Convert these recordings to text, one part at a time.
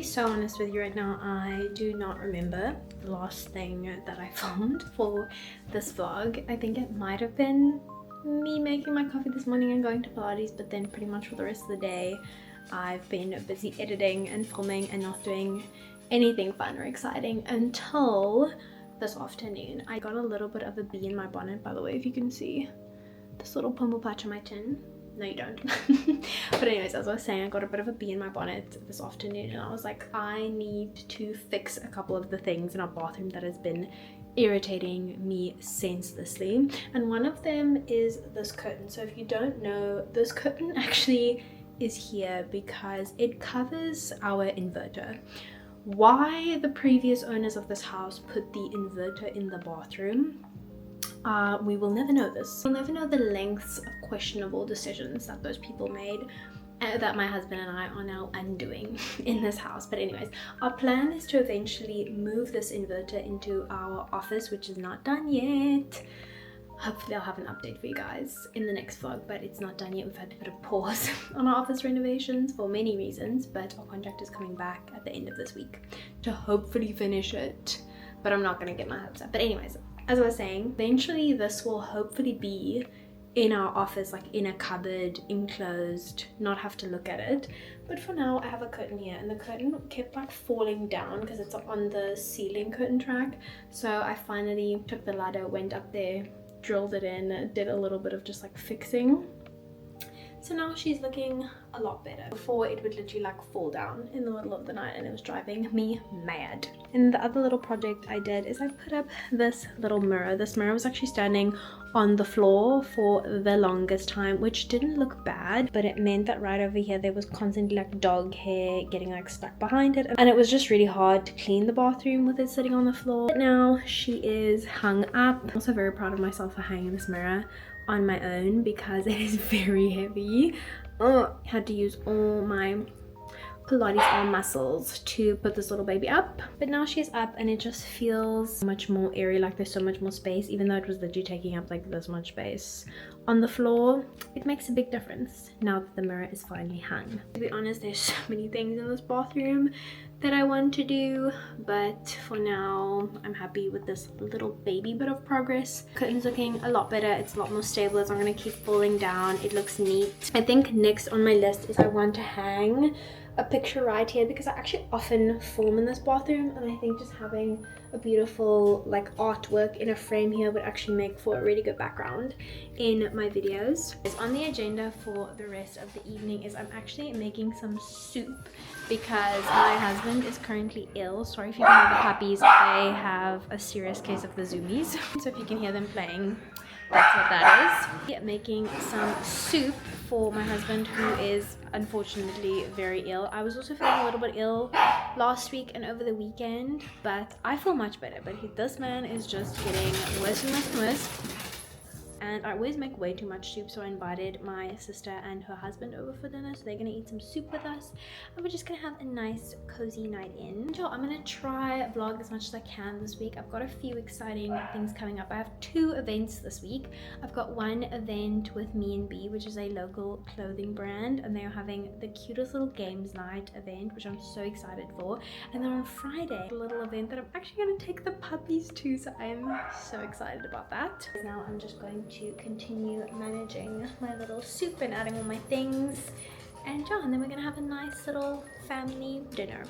so honest with you right now, I do not remember the last thing that I filmed for this vlog. I think it might have been me making my coffee this morning and going to Pilates, but then pretty much for the rest of the day I've been busy editing and filming and not doing anything fun or exciting until this afternoon. I got a little bit of a bee in my bonnet, by the way, if you can see this little pimple patch on my chin. No, you don't. But anyways, as I was saying, I got a bit of a bee in my bonnet this afternoon, and I was like, I need to fix a couple of the things in our bathroom that has been irritating me senselessly. And one of them is this curtain. So if you don't know, this curtain actually is here because it covers our inverter. Why the previous owners of this house put the inverter in the bathroom, we will never know this. We'll never know the lengths of questionable decisions that those people made, that my husband and I are now undoing in this house. But anyways, our plan is to eventually move this inverter into our office, which is not done yet. Hopefully I'll have an update for you guys in the next vlog, but it's not done yet. We've had to put a pause on our office renovations for many reasons, but our contractor is coming back at the end of this week to hopefully finish it. But I'm not going to get my hopes up. But anyways, as I was saying, eventually this will hopefully be in our office, like in a cupboard, enclosed, not have to look at it. But for now, I have a curtain here, and the curtain kept like falling down because it's on the ceiling curtain track. So I finally took the ladder, went up there, drilled it in, did a little bit of just like fixing. So now she's looking a lot better. Before it would literally like fall down in the middle of the night, and it was driving me mad. And the other little project I did is I put up this little mirror. This mirror was actually standing on the floor for the longest time, which didn't look bad, but it meant that right over here there was constantly like dog hair getting like stuck behind it, and it was just really hard to clean the bathroom with it sitting on the floor. But now she is hung up. I'm also very proud of myself for hanging this mirror on my own because it is very heavy. I had to use all my Pilates arm muscles to put this little baby up, but now she's up and it just feels much more airy, like there's so much more space, even though it was literally taking up like this much space on the floor. It makes a big difference now that the mirror is finally hung. To be honest, there's so many things in this bathroom that I want to do, but for now I'm happy with this little baby bit of progress. Curtain's looking a lot better, it's a lot more stable, it's not going to keep falling down, it looks neat. I think next on my list is I want to hang a picture right here because I actually often film in this bathroom, and I think just having a beautiful like artwork in a frame here would actually make for a really good background in my videos. On the agenda for the rest of the evening is I'm actually making some soup because my husband is currently ill. Sorry if you can hear the puppies, they have a serious case of the zoomies. So if you can hear them playing, that's what that is. Yeah, making some soup for my husband who is unfortunately very ill. I was also feeling a little bit ill last week and over the weekend, but I feel much better. But this man is just getting worse and worse and worse. And I always make way too much soup, so I invited my sister and her husband over for dinner, so they're gonna eat some soup with us, and we're just gonna have a nice cozy night in. So I'm gonna try vlog as much as I can this week. I've got a few exciting things coming up. I have 2 events this week. I've got one event with Me and Bee, which is a local clothing brand, and they are having the cutest little games night event, which I'm so excited for. And then on Friday, a little event that I'm actually gonna take the puppies to, so I am so excited about that. Now I'm just going to continue managing my little soup and adding all my things, and yeah, and then we're gonna have a nice little family dinner.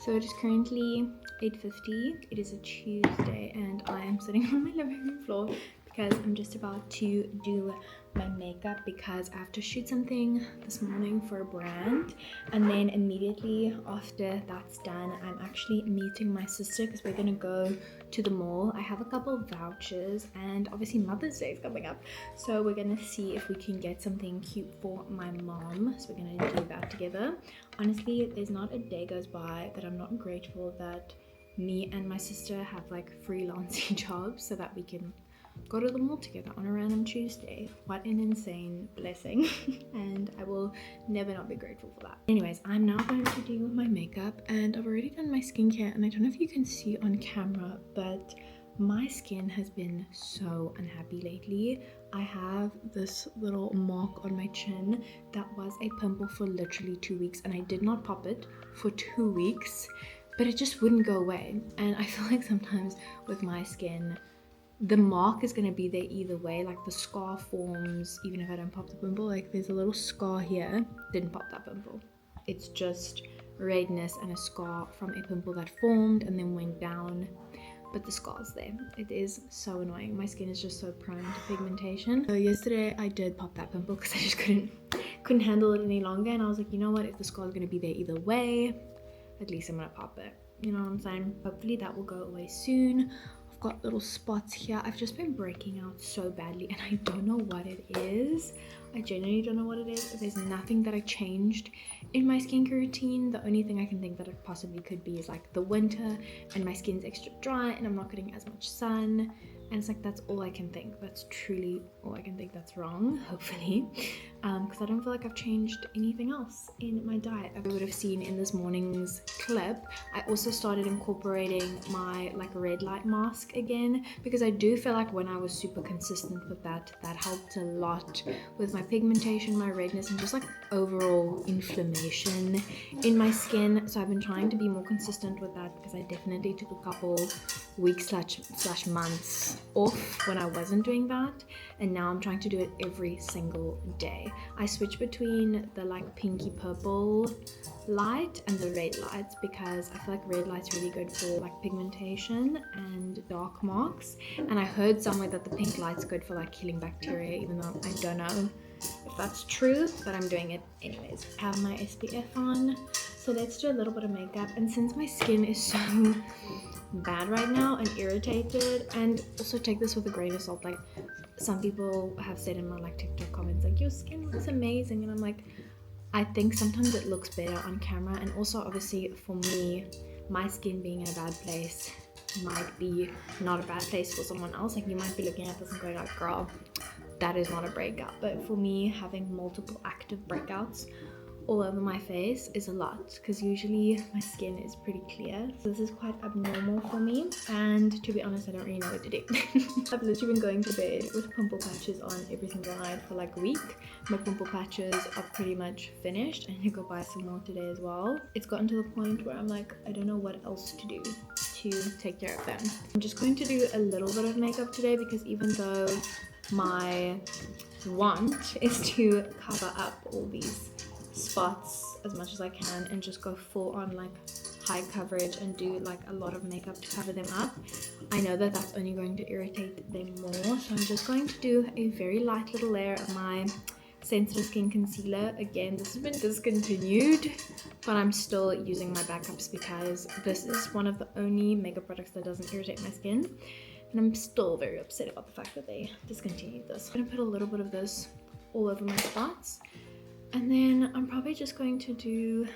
So it is currently 8:50. It is a Tuesday and I am sitting on my living room floor because I'm just about to do my makeup because I have to shoot something this morning for a brand, and then immediately after that's done I'm actually meeting my sister because we're gonna go to the mall. I have a couple of vouchers and obviously Mother's Day is coming up, so we're gonna see if we can get something cute for my mom, so we're gonna do that together. Honestly, there's not a day goes by that I'm not grateful that me and my sister have like freelancing jobs so that we can go to the mall together on a random Tuesday. What an insane blessing. And I will never not be grateful for that. Anyways, I'm now going to do my makeup and I've already done my skincare, and I don't know if you can see on camera, but my skin has been so unhappy lately. I have this little mark on my chin that was a pimple for literally 2 weeks, and I did not pop it for 2 weeks, but it just wouldn't go away. And I feel like sometimes with my skin, the mark is going to be there either way. Like the scar forms even if I don't pop the pimple. Like there's a little scar here, didn't pop that pimple. It's just redness and a scar from a pimple that formed and then went down, but the scar's there. It is so annoying. My skin is just so prone to pigmentation. So yesterday I did pop that pimple because I just couldn't handle it any longer, and I was like, you know what, if the scar is going to be there either way, at least I'm gonna pop it. You know what I'm saying? Hopefully that will go away soon. Got little spots here. I've just been breaking out so badly and I don't know what it is. I genuinely don't know what it is. There's nothing that I changed in my skincare routine. The only thing I can think that it possibly could be is like the winter and my skin's extra dry and I'm not getting as much sun, and it's like that's all I can think. That's truly all I can think that's wrong, hopefully, because I don't feel like I've changed anything else in my diet. I would have seen in this morning's clip, I also started incorporating my like red light mask again, because I do feel like when I was super consistent with that helped a lot with my pigmentation, my redness, and just like overall inflammation in my skin. So I've been trying to be more consistent with that because I definitely took a couple weeks slash months off when I wasn't doing that, and now I'm trying to do it every single day. I switch between the like pinky purple light and the red lights because I feel like red light's really good for like pigmentation and dark marks, and I heard somewhere that the pink light's good for like killing bacteria, even though I don't know if that's true, but I'm doing it anyways. I have my SPF on, so let's do a little bit of makeup. And since my skin is so bad right now and irritated, and also take this with a grain of salt, like some people have said in my like TikTok comments like your skin looks amazing, and I'm like, I think sometimes it looks better on camera, and also obviously for me, my skin being in a bad place might be not a bad place for someone else. Like you might be looking at this and going like, girl, that is not a breakout, but for me, having multiple active breakouts all over my face is a lot, because usually my skin is pretty clear, so this is quite abnormal for me, and to be honest I don't really know what to do. I've literally been going to bed with pimple patches on every single night for like a week. My pimple patches are pretty much finished. I need to go buy some more today as well. It's gotten to the point where I'm like, I don't know what else to do to take care of them. I'm just going to do a little bit of makeup today because even though my want is to cover up all these spots as much as I can and just go full on like high coverage and do like a lot of makeup to cover them up, I know that that's only going to irritate them more. So I'm just going to do a very light little layer of my sensitive skin concealer. Again, this has been discontinued, but I'm still using my backups because this is one of the only makeup products that doesn't irritate my skin, and I'm still very upset about the fact that they discontinued this. I'm gonna put a little bit of this all over my spots. And then I'm probably just going to do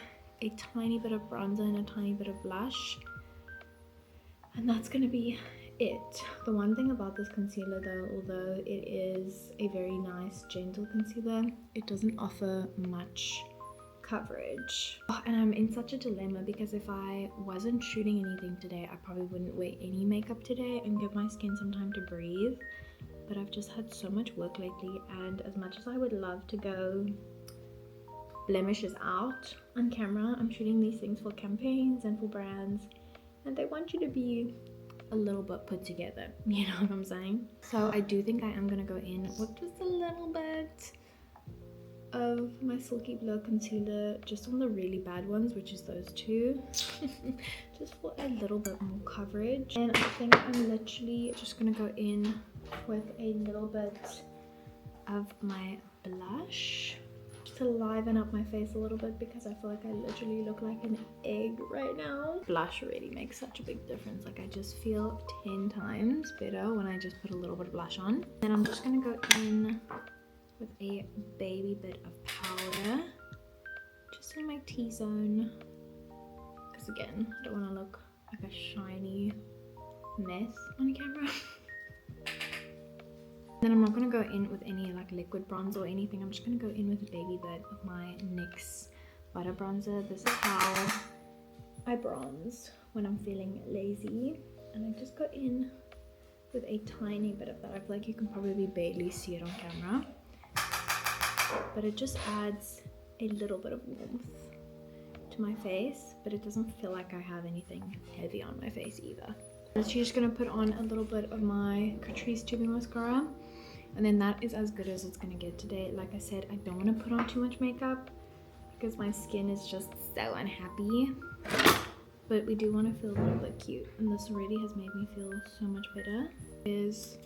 a tiny bit of bronzer and a tiny bit of blush. And that's going to be it. The one thing about this concealer though, although it is a very nice gentle concealer, it doesn't offer much coverage. Oh, and I'm in such a dilemma because if I wasn't shooting anything today, I probably wouldn't wear any makeup today and give my skin some time to breathe. But I've just had so much work lately, and as much as I would love to go blemishes out on camera, I'm shooting these things for campaigns and for brands, and they want you to be a little bit put together, you know what I'm saying? So I do think I am gonna go in with just a little bit of my Silky Blur concealer just on the really bad ones, which is those two, just for a little bit more coverage. And I think I'm literally just gonna go in with a little bit of my blush to liven up my face a little bit, because I feel like I literally look like an egg right now. Blush really makes such a big difference. Like, I just feel 10 times better when I just put a little bit of blush on. Then I'm just gonna go in with a baby bit of powder just in my T-zone, because again, I don't want to look like a shiny mess on camera. Then I'm not going to go in with any like liquid bronzer or anything. I'm just going to go in with a baby bit of my NYX butter bronzer. This is how I bronze when I'm feeling lazy, and I just go in with a tiny bit of that. I feel like you can probably barely see it on camera, but it just adds a little bit of warmth to my face, but it doesn't feel like I have anything heavy on my face either. I'm just going to put on a little bit of my Catrice Tubing Mascara, and then that is as good as it's going to get today. Like I said, I don't want to put on too much makeup because my skin is just so unhappy, but we do want to feel a little bit cute, and this already has made me feel so much better. It is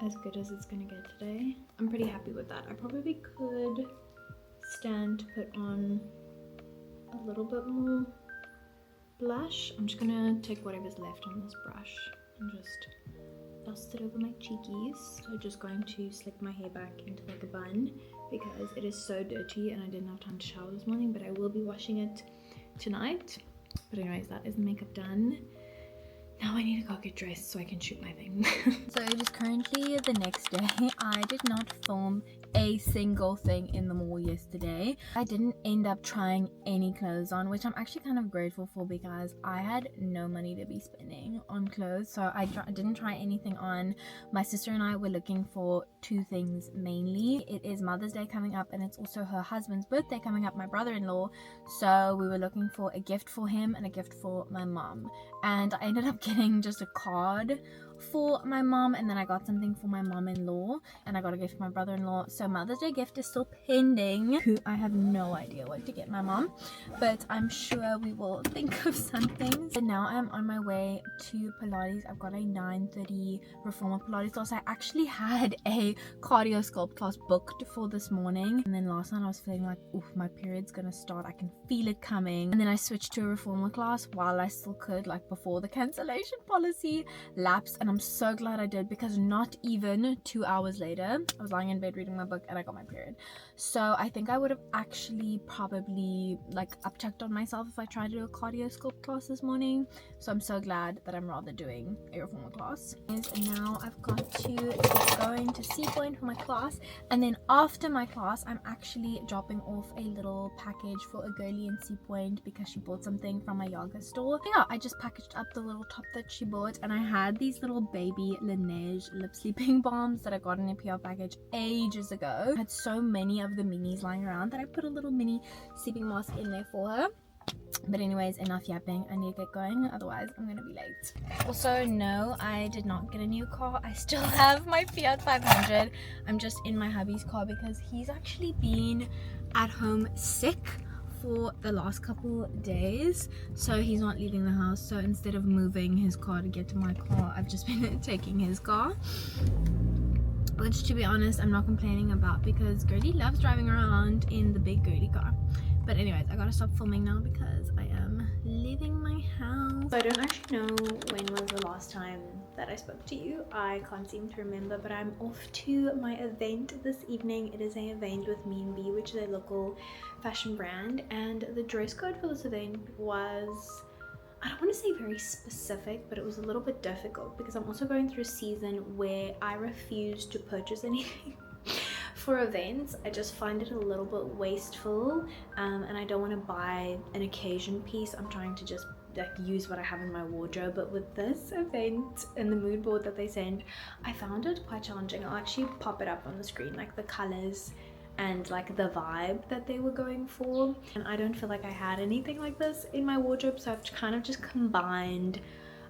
as good as it's gonna get today. I'm pretty happy with that. I probably could stand to put on a little bit more blush. I'm just gonna take whatever's left on this brush and just dust it over my cheekies. So just going to slick my hair back into like a bun because it is so dirty and I didn't have time to shower this morning, but I will be washing it tonight. But anyways, that is the makeup done. Now I need to go get dressed so I can shoot my thing. So it is currently the next day. I did not film a single thing in the mall yesterday. I didn't end up trying any clothes on, which I'm actually kind of grateful for because I had no money to be spending on clothes. So I didn't try anything on. My sister and I were looking for two things mainly. It is Mother's Day coming up and it's also her husband's birthday coming up, my brother-in-law. So we were looking for a gift for him and a gift for my mom. And I ended up getting just a card for my mom, and then I got something for my mom-in-law, and I got a gift for my brother-in-law. So Mother's Day gift is still pending. I have no idea what to get my mom, but I'm sure we will think of something. So now I'm on my way to Pilates. I've got a 9:30 reformer Pilates class. I actually had a cardio sculpt class booked for this morning, and then last night I was feeling like, oof, my period's gonna start, I can feel it coming, and then I switched to a reformer class while I still could, like before the cancellation policy lapsed. And I'm so glad I did, because not even 2 hours later I was lying in bed reading my book and I got my period. So I think I would have actually probably like upchucked on myself if I tried to do a cardio sculpt class this morning. So I'm so glad that I'm rather doing a reformer class. And now I've got to get going to Sea Point for my class, and then after my class I'm actually dropping off a little package for a girlie in Sea Point because she bought something from my yoga store. Yeah, I just packaged up the little top that she bought, and I had these little baby Laneige lip sleeping balms that I got in a PR package ages ago. I had so many of the minis lying around that I put a little mini sleeping mask in there for her. But anyways, enough yapping, I need to get going, otherwise I'm gonna be late. Also, no, I did not get a new car. I still have my Fiat 500. I'm just in my hubby's car because he's actually been at home sick for the last couple days, so he's not leaving the house. So instead of moving his car to get to my car, I've just been taking his car, which to be honest I'm not complaining about because Gertie loves driving around in the big girly car. But anyways, I gotta stop filming now because I am leaving my house. So I don't actually know when was the last time that I spoke to you. I can't seem to remember, but I'm off to my event this evening. It is an event with Me and Bee, which is a local fashion brand, and the dress code for this event was, I don't want to say very specific, but it was a little bit difficult because I'm also going through a season where I refuse to purchase anything for events. I just find it a little bit wasteful, and I don't want to buy an occasion piece. I'm trying to just like use what I have in my wardrobe. But with this event and the mood board that they sent, I found it quite challenging. I'll actually pop it up on the screen, like the colors and like the vibe that they were going for, and I don't feel like I had anything like this in my wardrobe, so I've kind of just combined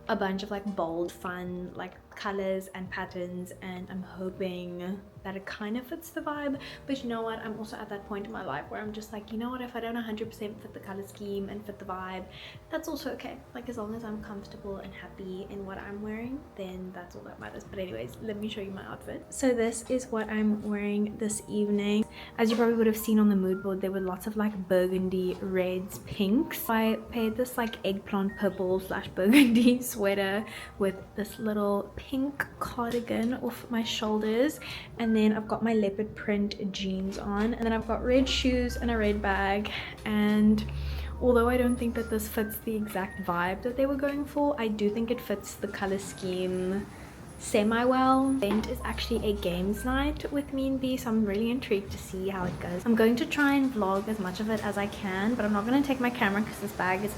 a bunch of like bold, fun, like colors and patterns, and I'm hoping that it kind of fits the vibe. But you know what, I'm also at that point in my life where I'm just like, you know what, if I don't 100% fit the color scheme and fit the vibe, that's also okay. Like, as long as I'm comfortable and happy in what I'm wearing, then that's all that matters. But anyways, let me show you my outfit. So this is what I'm wearing this evening. As you probably would have seen on the mood board, there were lots of like burgundy, reds, pinks. I paired this like eggplant purple / burgundy sweater with this little pink cardigan off my shoulders, and then I've got my leopard print jeans on, and then I've got red shoes and a red bag. And although I don't think that this fits the exact vibe that they were going for, I do think it fits the color scheme semi-well. The event is actually a games night with me and B, so I'm really intrigued to see how it goes. I'm going to try and vlog as much of it as I can, but I'm not going to take my camera because this bag is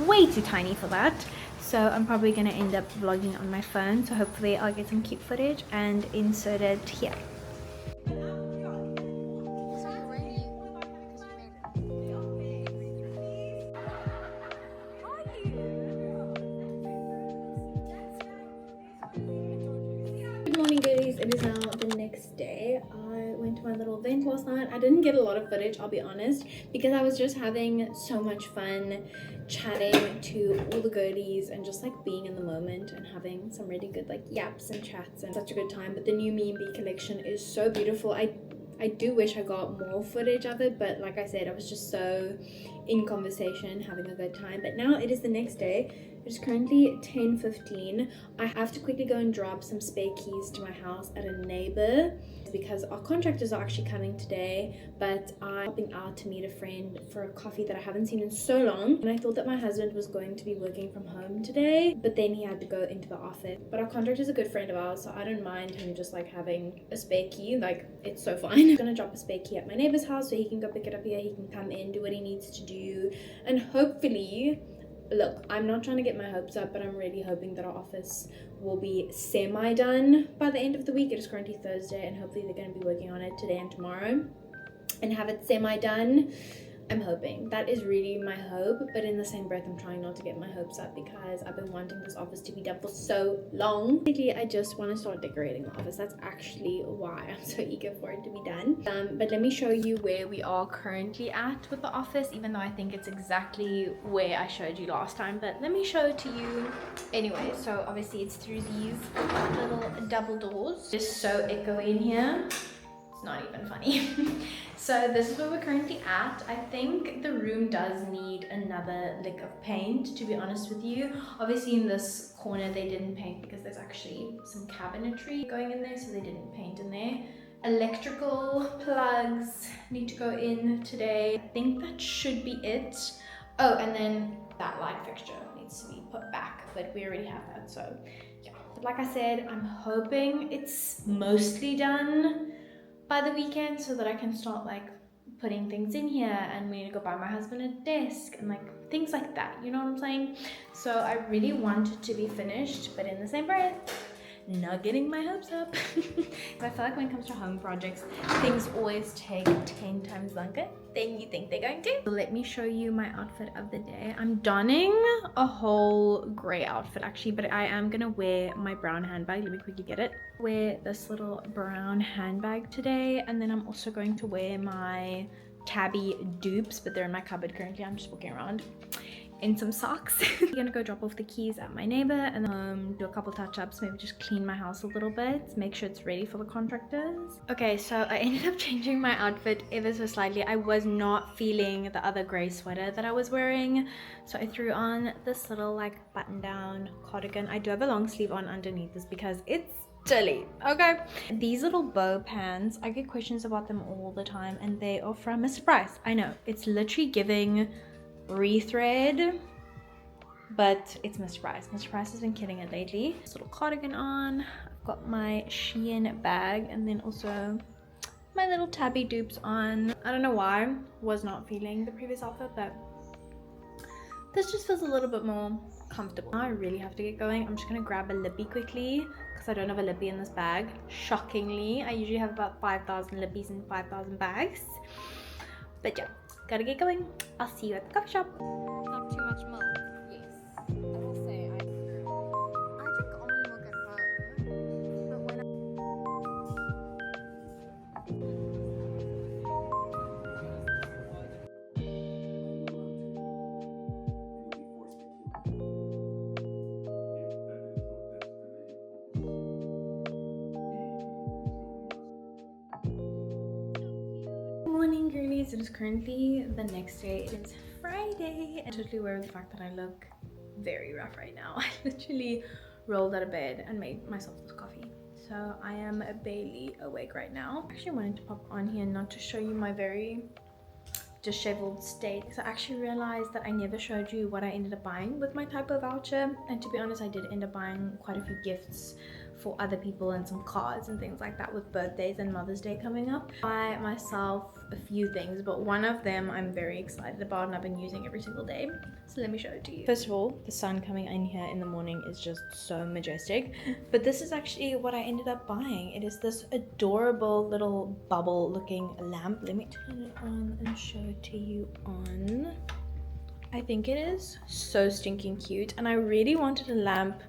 way too tiny for that. So I'm probably going to end up vlogging on my phone, so hopefully I'll get some cute footage and insert it here. Good morning, goodies. It is now the next day. I went to my little event last night. I didn't get a lot of footage, I'll be honest, because I was just having so much fun chatting to all the girlies and just like being in the moment and having some really good like yaps and chats and such a good time. But the new Me and B collection is so beautiful. I do wish I got more footage of it, but like I said, I was just so in conversation, having a good time. But now it is the next day. It's currently 10:15. I have to quickly go and drop some spare keys to my house at a neighbor because our contractors are actually coming today, but I'm helping out to meet a friend for a coffee that I haven't seen in so long. And I thought that my husband was going to be working from home today, but then he had to go into the office. But our contractor is a good friend of ours, so I don't mind him just like having a spare key. Like, it's so fine. I'm gonna drop a spare key at my neighbor's house so he can go pick it up here. He can come in, do what he needs to do, and hopefully, look, I'm not trying to get my hopes up, but I'm really hoping that our office will be semi-done by the end of the week. It is currently Thursday, and hopefully they're going to be working on it today and tomorrow and have it semi-done. I'm hoping. That is really my hope, but in the same breath, I'm trying not to get my hopes up because I've been wanting this office to be done for so long. Basically, I just want to start decorating the office. That's actually why I'm so eager for it to be done. But let me show you where we are currently at with the office, even though I think it's exactly where I showed you last time. But let me show it to you anyway. So obviously it's through these little double doors. Just so echoey in here. It's not even funny. So this is where we're currently at. I think the room does need another lick of paint, to be honest with you. Obviously in this corner they didn't paint because there's actually some cabinetry going in there, so they didn't paint in there. Electrical plugs need to go in today. I think that should be it. Oh, and then that light fixture needs to be put back, but we already have that, so yeah. But like I said, I'm hoping it's mostly done by the weekend so that I can start like putting things in here, and we need to go buy my husband a desk and like things like that, you know what I'm saying? So I really want it to be finished, but in the same breath, not getting my hopes up. I feel like when it comes to home projects, things always take 10 times longer than you think they're going to. So let me show you my outfit of the day. I'm donning a whole gray outfit actually, but I am gonna wear my brown handbag. Let me quickly get it. Wear this little brown handbag today, and then I'm also going to wear my tabby dupes, but they're in my cupboard currently. I'm just walking around in some socks. I'm gonna go drop off the keys at my neighbor and do a couple touch-ups, maybe just clean my house a little bit, make sure it's ready for the contractors. Okay, so I ended up changing my outfit ever so slightly. I was not feeling the other gray sweater that I was wearing, so I threw on this little like button-down cardigan. I do have a long sleeve on underneath this because it's chilly. Okay, these little bow pants, I get questions about them all the time, and they are from Mr. Price. I know, it's literally giving rethread, but it's Mr. Price. Mr. Price has been killing it lately. This little cardigan on, I've got my Shein bag, and then also my little tabby dupes on. I don't know why, was not feeling the previous outfit, but this just feels a little bit more comfortable. Now I really have to get going. I'm just gonna grab a lippy quickly because I don't have a lippy in this bag. Shockingly, I usually have about 5,000 lippies and 5,000 bags, but yeah, gotta get going. I'll see you at the coffee shop. Not too much milk. Yes. I will say I drink almond milk at home. morning girlies. It is currently the next day. It is Friday. I'm totally aware of the fact that I look very rough right now. I literally rolled out of bed and made myself this coffee. So I am barely awake right now. I actually wanted to pop on here not to show you my very disheveled state, because I actually realized that I never showed you what I ended up buying with my typo voucher. And to be honest, I did end up buying quite a few gifts for other people and some cards and things like that with birthdays and Mother's Day coming up. I myself a few things, but one of them I'm very excited about and I've been using every single day. So let me show it to you. First of all, the sun coming in here in the morning is just so majestic. But this is actually what I ended up buying. It is this adorable little bubble looking lamp. Let me turn it on and show it to you on. I think it is so stinking cute, and I really wanted a lamp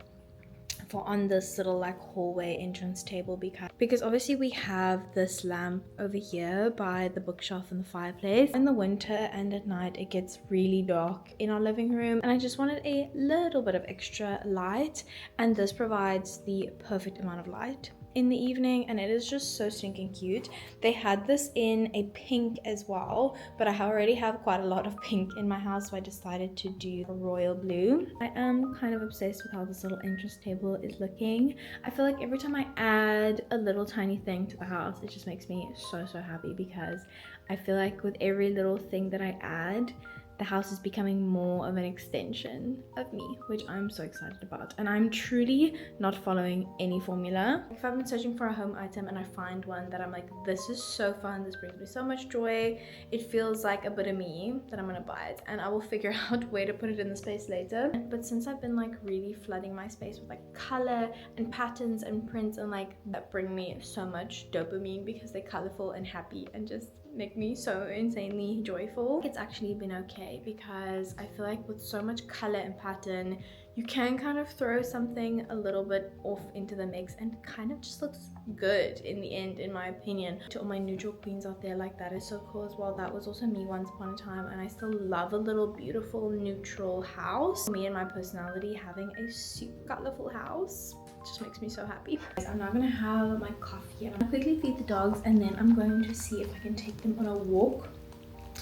for on this little like hallway entrance table, because obviously we have this lamp over here by the bookshelf and the fireplace. In the winter and at night it gets really dark in our living room, and I just wanted a little bit of extra light, and this provides the perfect amount of light in the evening, and it is just so stinking cute. They had this in a pink as well, but I already have quite a lot of pink in my house, so I decided to do a royal blue. I am kind of obsessed with how this little entrance table is looking. I feel like every time I add a little tiny thing to the house, it just makes me so happy, because I feel like with every little thing that I add, the house is becoming more of an extension of me, which I'm so excited about. And I'm truly not following any formula. If I've been searching for a home item and I find one that I'm like, this is so fun, this brings me so much joy, it feels like a bit of me, then I'm gonna buy it, and I will figure out where to put it in the space later. But since I've been like really flooding my space with like color and patterns and prints, and like that bring me so much dopamine because they're colorful and happy and just make me so insanely joyful, it's actually been okay, because I feel like with so much color and pattern, you can kind of throw something a little bit off into the mix and kind of just looks good in the end, in my opinion. To all my neutral queens out there, like that is so cool as well. That was also me once upon a time, and I still love a little beautiful neutral house. Me and my personality, having a super colorful house just makes me so happy. I'm now gonna have my coffee and I'm gonna quickly feed the dogs, and then I'm going to see if I can take them on a walk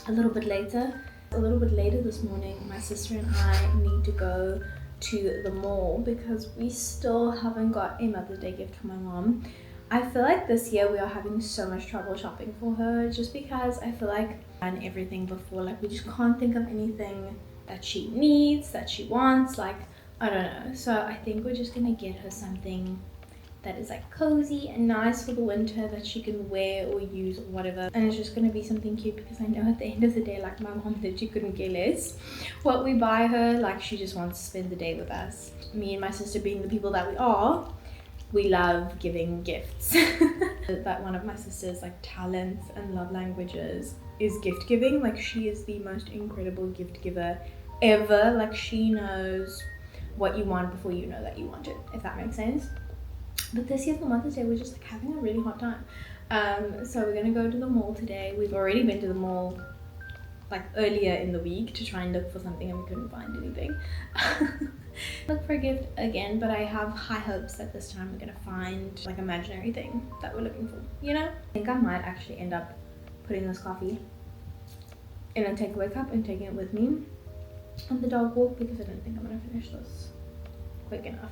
a little bit later. A little bit later this morning, my sister and I need to go to the mall because we still haven't got a Mother's Day gift for my mom. I feel like this year we are having so much trouble shopping for her, just because I feel like I've done everything before. Like we just can't think of anything that she needs, that she wants, like I don't know. So I think we're just gonna get her something that is like cozy and nice for the winter, that she can wear or use or whatever. And it's just gonna be something cute, because I know at the end of the day, like my mom literally couldn't care less what we buy her. Like she just wants to spend the day with us. Me and my sister, being the people that we are, we love giving gifts. That one of my sister's like talents and love languages is gift giving. Like she is the most incredible gift giver ever. Like she knows what you want before you know that you want it, if that makes sense. But this year for Mother's Day, we're just like having a really hot time. So we're gonna go to the mall today. We've already been to the mall like earlier in the week to try and look for something, and we couldn't find anything. Look for a gift again, but I have high hopes that this time we're gonna find like imaginary thing that we're looking for, you know? I think I might actually end up putting this coffee in a takeaway cup and taking it with me on the dog walk, because I don't think I'm gonna finish this quick enough.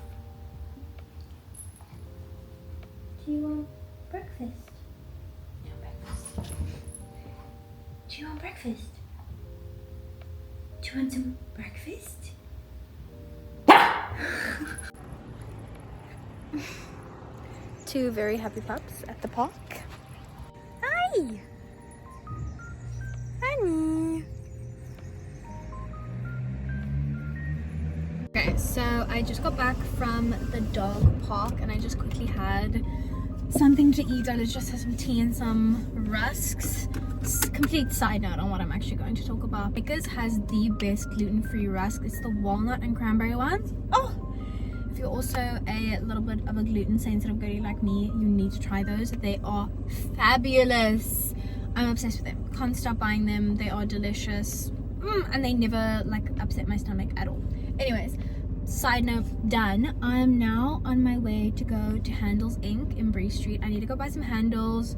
Do you want breakfast? No breakfast. Do you want breakfast? Do you want some breakfast? Two very happy pups at the park. Hi! Honey! Okay, so I just got back from the dog park and I just quickly had something to eat. I just had some tea and some rusks. Complete side note on what I'm actually going to talk about. Byeeee has the best gluten-free rusk. It's the walnut and cranberry ones. Oh! If you're also a little bit of a gluten sensitive girly like me, you need to try those. They are fabulous. I'm obsessed with them. Can't stop buying them. They are delicious. And they never like upset my stomach at all. Anyways, side note done. I am now on my way to go to Handles Inc. in Bree Street. I need to go buy some handles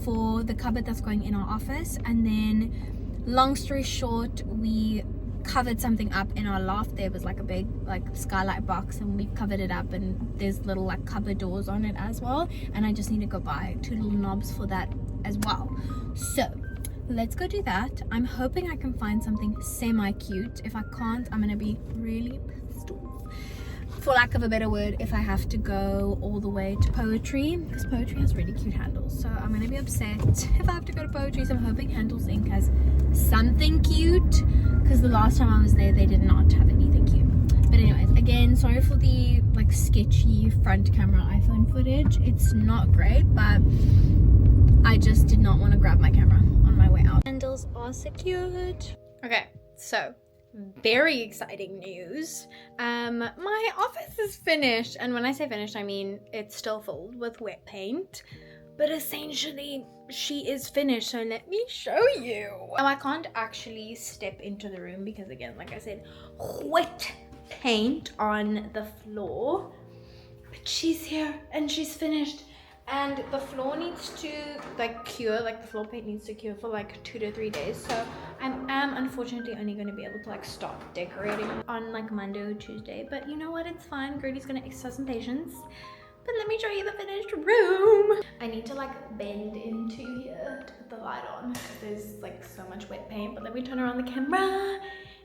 for the cupboard that's going in our office, and then long story short, we covered something up in our loft. There was like a big like skylight box, and we covered it up, and there's little like cupboard doors on it as well, and I just need to go buy 2 little knobs for that as well. So let's go do that. I'm hoping I can find something semi-cute. If I can't, I'm gonna be really pissed off, for lack of a better word, if I have to go all the way to Poetry, because Poetry has really cute handles. So I'm gonna be upset if I have to go to Poetry. So I'm hoping Handles Inc. has something cute, because the last time I was there, they did not have anything cute. But anyways, again, sorry for the like sketchy front camera iPhone footage. It's not great, but I just did not want to grab my camera on my way out. Handles are so cute. Okay, so very exciting news. My office is finished, and when I say finished, I mean it's still filled with wet paint, but essentially she is finished. So let me show you. Now I can't actually step into the room because, again, like I said, wet paint on the floor, but she's here and she's finished. And the floor needs to like cure, like the floor paint needs to cure for like 2 to 3 days. So I am unfortunately only going to be able to like start decorating on like Monday or Tuesday. But you know what, it's fine. Gertie's going to exercise some patience. But let me show you the finished room. I need to like bend into here to put the light on because there's like so much wet paint. But let me turn around the camera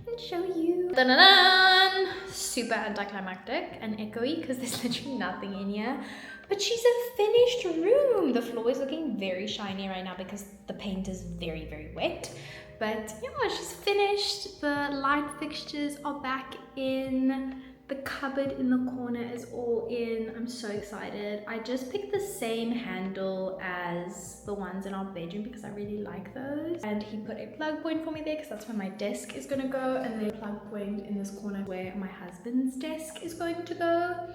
and show you. Dun-dun-dun! Super anticlimactic and echoey because there's literally nothing in here. But she's a finished room. The floor is looking very shiny right now because the paint is very, very wet. But yeah, she's finished. The light fixtures are back in. The cupboard in the corner is all in. I'm so excited. I just picked the same handle as the ones in our bedroom because I really like those. And he put a plug point for me there because that's where my desk is gonna go. And then a plug point in this corner where my husband's desk is going to go.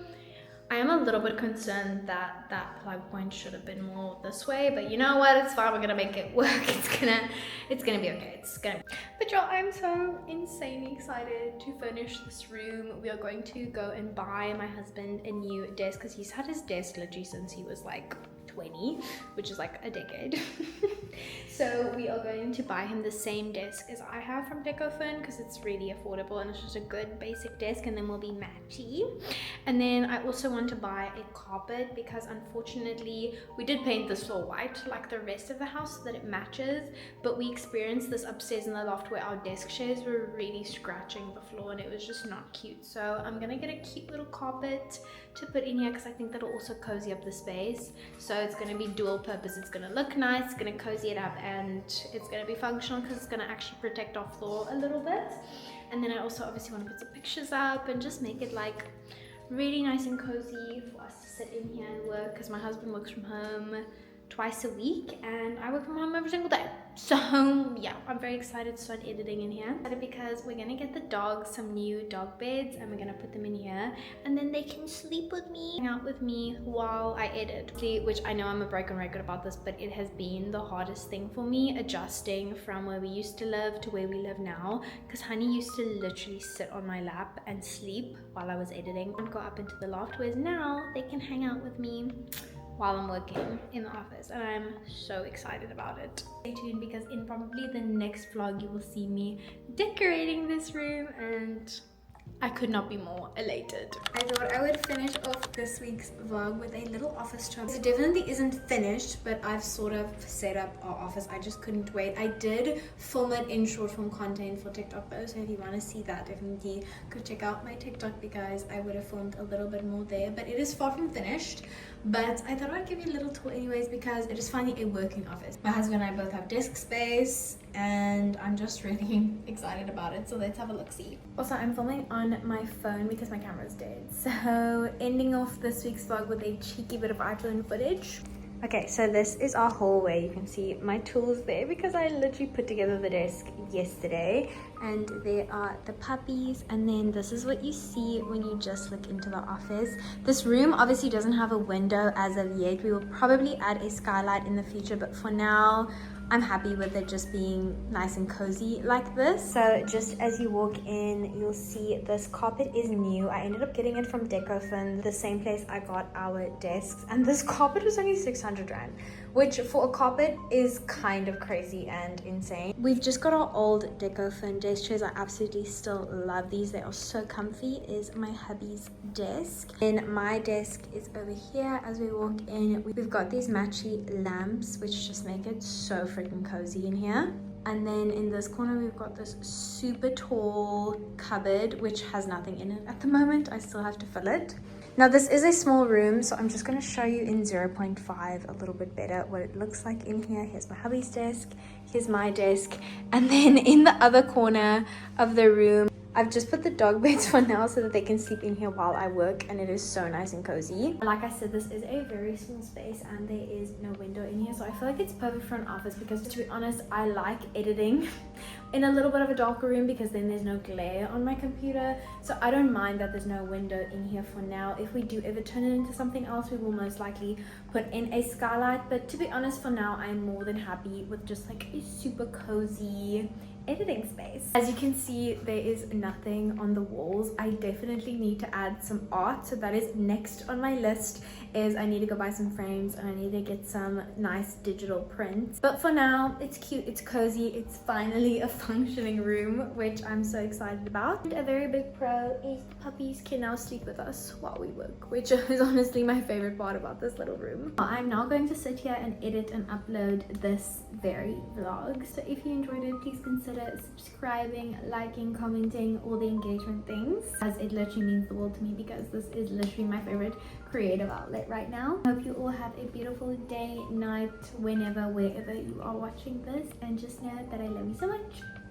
I am a little bit concerned that that plug point should have been more this way, but you know what, it's fine. We're gonna make it work. It's gonna be okay. But y'all, I'm so insanely excited to finish this room. We are going to go and buy my husband a new desk because he's had his desk literally since he was like 20, which is like a decade. So we are going to buy him the same desk as I have from Decofin because it's really affordable and it's just a good basic desk, and then we'll be matchy. And then I also want to buy a carpet because unfortunately we did paint this floor white like the rest of the house so that it matches, but we experienced this upstairs in the loft where our desk chairs were really scratching the floor and it was just not cute. So I'm gonna get a cute little carpet to put in here because I think that'll also cozy up the space. So it's going to be dual purpose. It's going to look nice, it's going to cozy it up, and it's going to be functional because it's going to actually protect our floor a little bit. And then I also obviously want to put some pictures up and just make it like really nice and cozy for us to sit in here and work, because my husband works from home twice a week and I work from home every single day. So yeah, I'm very excited to start editing in here because we're gonna get the dogs some new dog beds and we're gonna put them in here, and then they can sleep with me, hang out with me while I edit. Which I know I'm a broken record about this, but it has been the hardest thing for me adjusting from where we used to live to where we live now, because Honey used to literally sit on my lap and sleep while I was editing and go up into the loft, whereas now they can hang out with me while I'm working in the office, and I'm so excited about it. Stay tuned because in probably the next vlog you will see me decorating this room, and I could not be more elated. I thought I would finish off this week's vlog with a little office tour. It definitely isn't finished, but I've sort of set up our office. I just couldn't wait. I did film it in short form content for TikTok though, so if you want to see that, definitely go check out my TikTok because I would have filmed a little bit more there, but it is far from finished. But I thought I'd give you a little tour anyways because it is finally a working office. My husband and I both have desk space and I'm just really excited about it, so let's have a look-see. Also, I'm filming on my phone because my camera's dead, so ending off this week's vlog with a cheeky bit of iPhone footage. Okay, so this is our hallway. You can see my tools there because I literally put together the desk yesterday, and there are the puppies, and then this is what you see when you just look into the office. This room obviously doesn't have a window as of yet. We will probably add a skylight in the future, but for now I'm happy with it just being nice and cozy like this. So just as you walk in, you'll see this carpet is new. I ended up getting it from Decor, the same place I got our desks, and this carpet was only 600 rand, which for a carpet is kind of crazy and insane. We've just got our old Decor desk chairs. I absolutely still love these. They are so comfy. Is my hubby's desk, and my desk is over here. As we walk in, we've got these matchy lamps which just make it so freaking cozy in here. And then in this corner we've got this super tall cupboard which has nothing in it at the moment. I still have to fill it. Now this is a small room, so I'm just going to show you in 0.5 a little bit better what it looks like in here. Here's my hubby's desk, here's my desk, and then in the other corner of the room I've just put the dog beds for now so that they can sleep in here while I work, and it is so nice and cozy. Like I said, this is a very small space and there is no window in here, so I feel like it's perfect for an office because, to be honest, I like editing in a little bit of a darker room because then there's no glare on my computer. So I don't mind that there's no window in here for now. If we do ever turn it into something else, we will most likely put in a skylight, but to be honest, for now I'm more than happy with just like a super cozy editing space. As you can see, there is nothing on the walls. I definitely need to add some art, so that is next on my list. Is I need to go buy some frames and I need to get some nice digital prints. But for now, it's cute, it's cozy, it's finally a functioning room, which I'm so excited about. And a very big pro is the puppies can now sleep with us while we work, which is honestly my favorite part about this little room. I'm now going to sit here and edit and upload this very vlog, so if you enjoyed it, please consider subscribing, liking, commenting, all the engagement things, as it literally means the world to me because this is literally my favorite creative outlet right now. I hope you all have a beautiful day, night, whenever, wherever you are watching this, and just know that I love you so much.